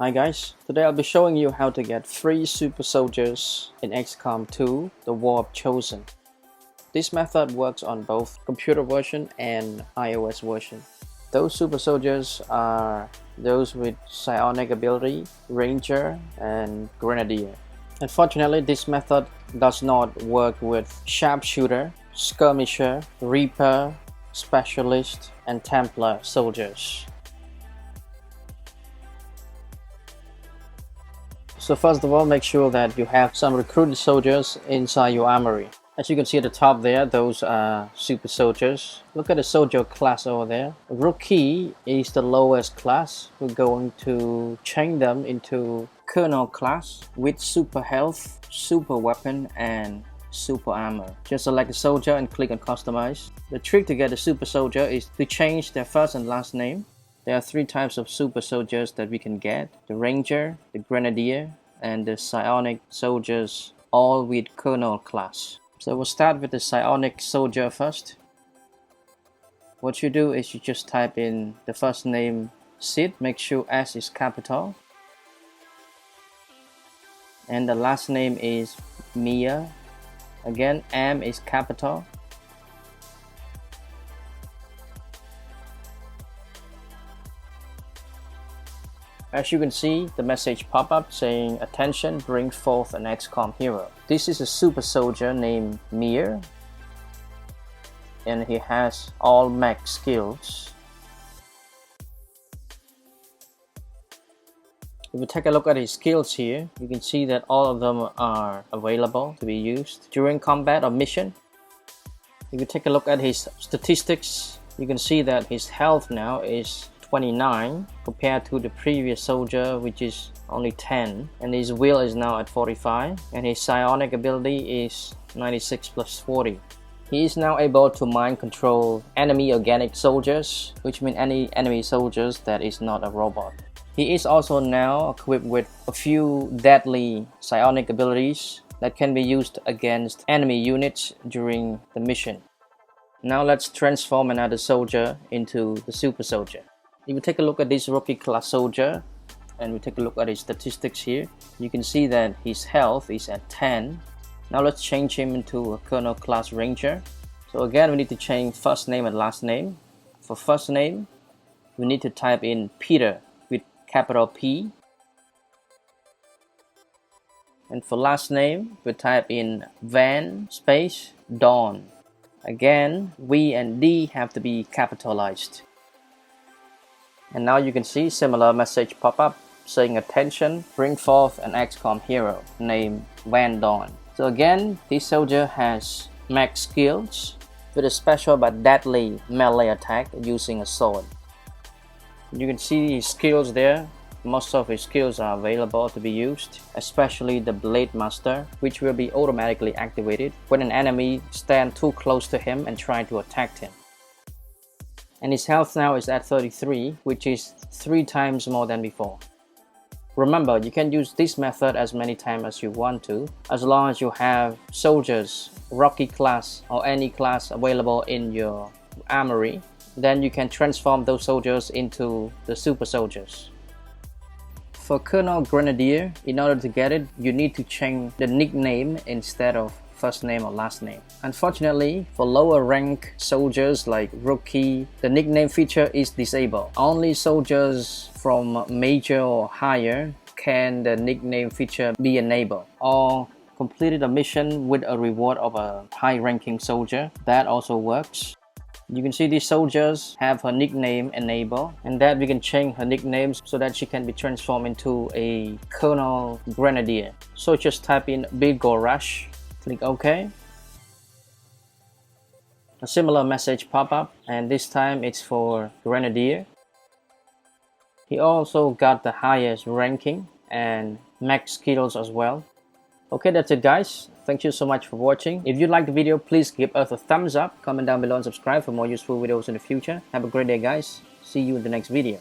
Hi guys, today I'll be showing you how to get free super soldiers in XCOM 2, the War of Chosen. This method works on both computer version and iOS version. Those super soldiers are those with Psionic ability, Ranger, and Grenadier. Unfortunately, this method does not work with Sharpshooter, Skirmisher, Reaper, Specialist, and Templar soldiers. So first of all, make sure that you have some recruited soldiers inside your armory. As you can see at the top there, those are super soldiers. Look at the soldier class over there. Rookie is the lowest class. We're going to change them into Colonel class with super health, super weapon, and super armor. Just select a soldier and click on customize. The trick to get a super soldier is to change their first and last name. There are three types of super soldiers that we can get: the Ranger, the Grenadier, and the Psionic soldiers, all with Colonel class. So we'll start with the Psionic soldier first. What you do is you just type in the first name Sid, make sure S is capital, and the last name is Meier. Again, M is capital. As you can see, the message pop up saying, "Attention, bring forth an XCOM hero." This is a super soldier named Meier, and he has all max skills. If you take a look at his skills here, you can see that all of them are available to be used during combat or mission. If you take a look at his statistics, you can see that his health now is 29 compared to the previous soldier, which is only 10, and his will is now at 45, and his psionic ability is 96 plus 40. He is now able to mind control enemy organic soldiers, which means any enemy soldiers that is not a robot. He is also now equipped with a few deadly psionic abilities that can be used against enemy units during the mission. Now let's transform another soldier into the super soldier. If you take a look at this rookie class soldier and we take a look at his statistics here, you can see that his health is at 10. Now let's change him into a Colonel class Ranger. So again, we need to change first name and last name. For first name, we need to type in Peter with capital P. And for last name, we type in Van space Doorn. Again, V and D have to be capitalized. And now you can see similar message pop up saying, "Attention, bring forth an XCOM hero named Van Doorn." So again, this soldier has max skills with a special but deadly melee attack using a sword. You can see his skills there. Most of his skills are available to be used, especially the Blade Master, which will be automatically activated when an enemy stands too close to him and try to attack him. And his health now is at 33, which is 3 times more than before. Remember, you can use this method as many times as you want to, as long as you have soldiers, rookie class, or any class available in your armory. Then you can transform those soldiers into the super soldiers. For Colonel Grenadier, in order to get it, you need to change the nickname instead of first name or last name. Unfortunately, for lower rank soldiers like Rookie, the nickname feature is disabled. Only soldiers from Major or higher can the nickname feature be enabled, or completed a mission with a reward of a high ranking soldier. That also works. You can see these soldiers have her nickname enabled, and that we can change her nickname so that she can be transformed into a Colonel Grenadier. So just type in Beaglerush, click OK. A similar message pop up, and this time it's for Grenadier. He also got the highest ranking and max skills as well. Okay, that's it guys. Thank you so much for watching. If you liked the video, please give us a thumbs up, comment down below and subscribe for more useful videos in the future. Have a great day guys. See you in the next video.